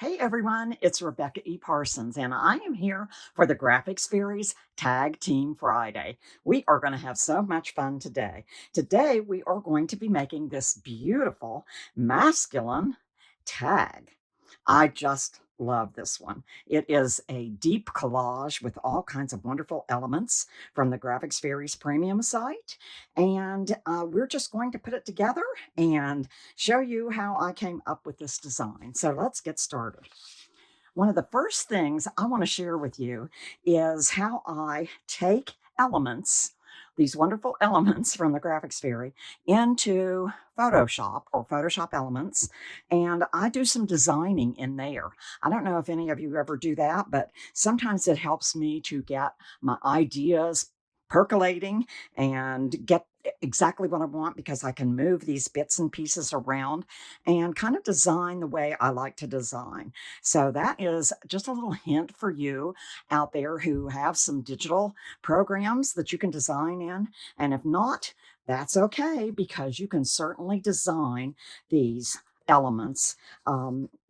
Hey everyone, it's Rebecca E. Parsons, and I am here for the Graphics Fairies Tag Team Friday. We are going to have so much fun today. Today, we are going to be making this beautiful masculine tag. I just love this one. It is a deep collage with all kinds of wonderful elements from the Graphics Fairies premium site. And we're just going to put it together and show you how I came up with this design. So let's get started. One of the first things I want to share with you is how I take elements, these wonderful elements from the Graphics Fairy, into Photoshop or Photoshop elements, and I do some designing in there. I don't know if any of you ever do that, but sometimes it helps me to get my ideas percolating and get exactly what I want because I can move these bits and pieces around and kind of design the way I like to design. So that is just a little hint for you out there who have some digital programs that you can design in. And if not, that's okay because you can certainly design these elements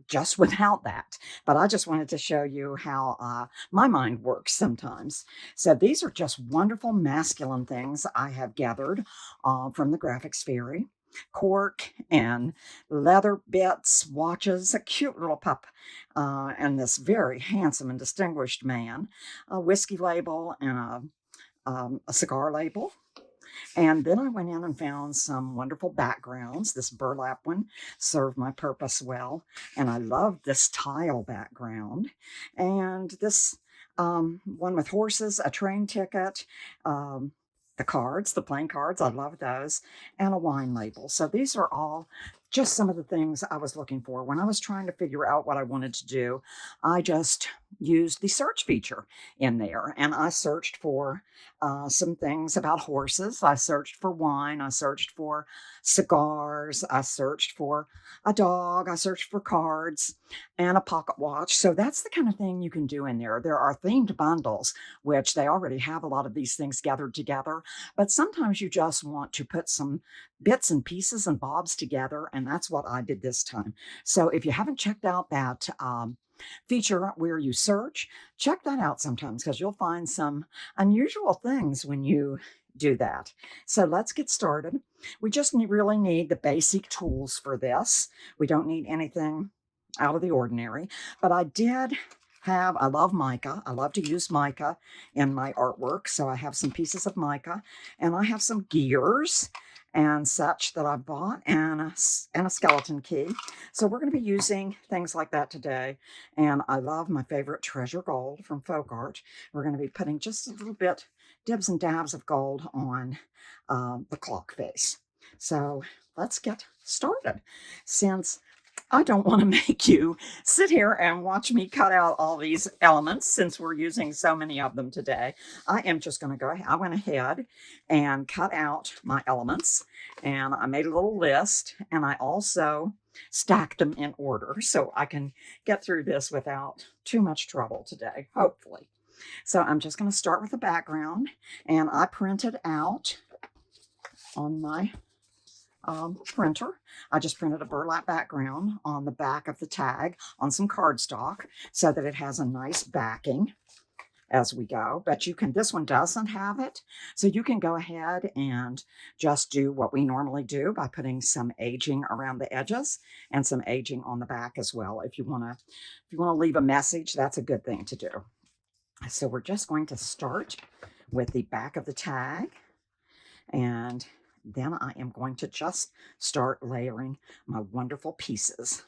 just without that. But I just wanted to show you how my mind works sometimes. So these are just wonderful masculine things I have gathered from the Graphics Fairy. Cork and leather bits, watches, a cute little pup, and this very handsome and distinguished man, a whiskey label and a cigar label. And then I went in and found some wonderful backgrounds. This burlap one served my purpose well. And I loved this tile background. And this one with horses, a train ticket, the cards, the playing cards, I love those, and a wine label. So these are all just some of the things I was looking for. When I was trying to figure out what I wanted to do, I just used the search feature in there and I searched for some things about horses. I searched for wine. I searched for cigars. I searched for a dog. I searched for cards and a pocket watch. So that's the kind of thing you can do in there. There are themed bundles, which they already have a lot of these things gathered together. But sometimes you just want to put some bits and pieces and bobs together. And that's what I did this time. So if you haven't checked out that feature where you search, check that out sometimes because you'll find some unusual things when you do that. So let's get started. We just really need the basic tools for this. We don't need anything out of the ordinary, but I love mica. I love to use mica in my artwork. So I have some pieces of mica and I have some gears and such that I bought and a skeleton key. So we're going to be using things like that today. And I love my favorite treasure gold from Folk Art. We're going to be putting just a little bit, dibs and dabs of gold on the clock face. So let's get started. Since I don't want to make you sit here and watch me cut out all these elements since we're using so many of them today. I am just going to go ahead. I went ahead and cut out my elements and I made a little list and I also stacked them in order so I can get through this without too much trouble today, hopefully. So I'm just going to start with the background and I printed out on my printer. I just printed a burlap background on the back of the tag on some cardstock so that it has a nice backing as we go. But this one doesn't have it. So you can go ahead and just do what we normally do by putting some aging around the edges and some aging on the back as well. If you want to leave a message, that's a good thing to do. So we're just going to start with the back of the tag and then I am going to just start layering my wonderful pieces.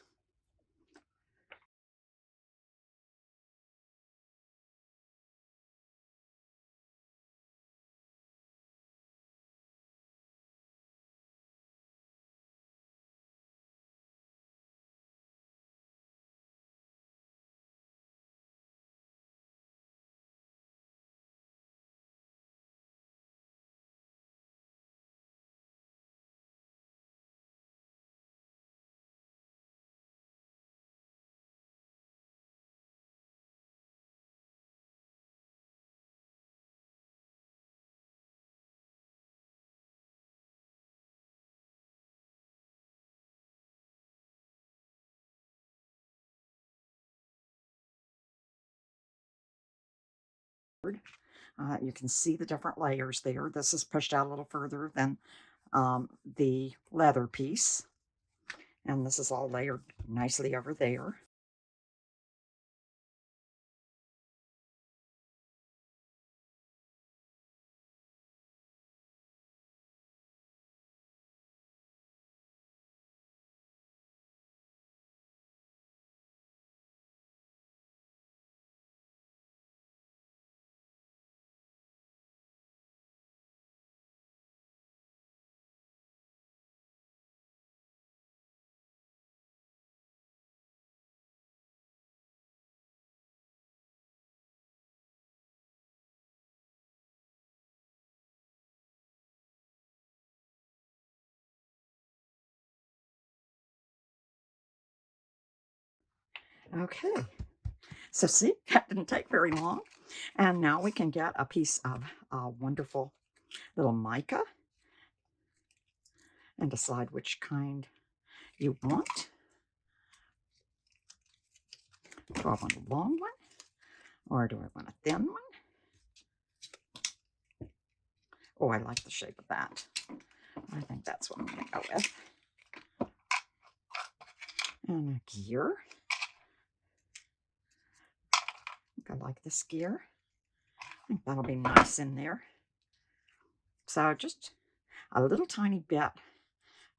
You can see the different layers there. This is pushed out a little further than the leather piece. And this is all layered nicely over there. Okay, so see, that didn't take very long. And now we can get a piece of wonderful little mica and decide which kind you want. Do I want a long one or do I want a thin one? Oh, I like the shape of that. I think that's what I'm going to go with. And a gear. I like this gear. I think that'll be nice in there. So just a little tiny bit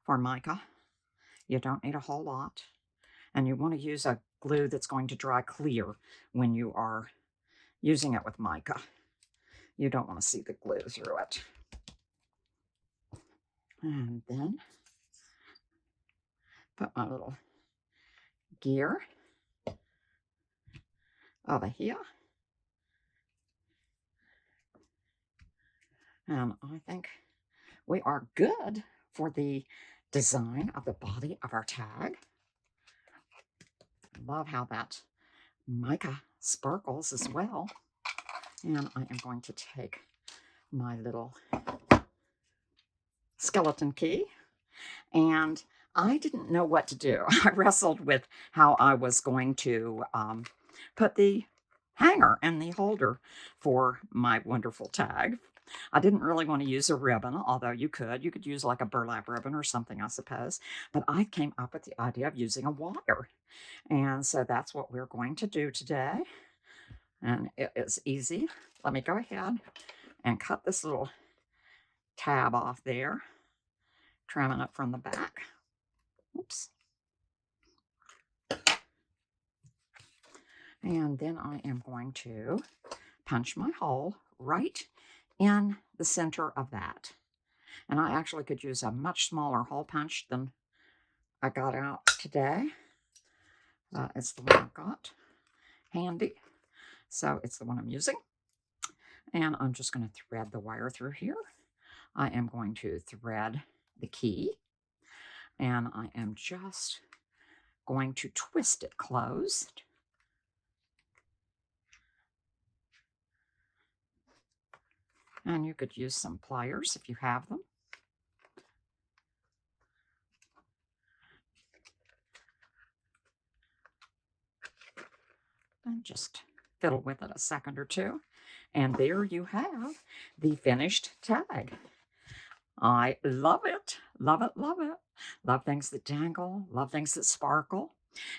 for mica. You don't need a whole lot. And you want to use a glue that's going to dry clear when you are using it with mica. You don't want to see the glue through it. And then put my little gear over here. And I think we are good for the design of the body of our tag. I love how that mica sparkles as well. And I am going to take my little skeleton key, and I didn't know what to do. I wrestled with how I was going to put the hanger and the holder for my wonderful tag. I didn't really want to use a ribbon, although you could use like a burlap ribbon or something, I suppose. But I came up with the idea of using a wire. And so that's what we're going to do today. And it is easy. Let me go ahead and cut this little tab off there, trimming it from the back. Oops. And then I am going to punch my hole right in the center of that. And I actually could use a much smaller hole punch than I got out today. It's the one I've got handy. So it's the one I'm using. And I'm just going to thread the wire through here. I am going to thread the key. And I am just going to twist it closed. And you could use some pliers if you have them. And just fiddle with it a second or two. And there you have the finished tag. I love it, love it, love it. Love things that dangle, love things that sparkle.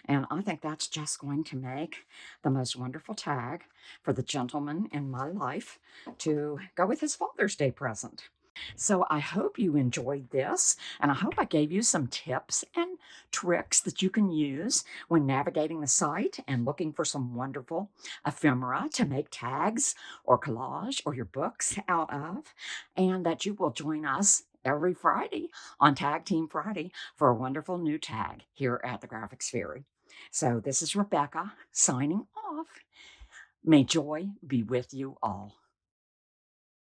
And I think that's just going to make the most wonderful tag for the gentleman in my life to go with his Father's Day present. So I hope you enjoyed this, and I hope I gave you some tips and tricks that you can use when navigating the site and looking for some wonderful ephemera to make tags or collage or your books out of, and that you will join us every Friday on Tag Team Friday for a wonderful new tag here at the Graphics Fairy. So this is Rebecca signing off. May joy be with you all.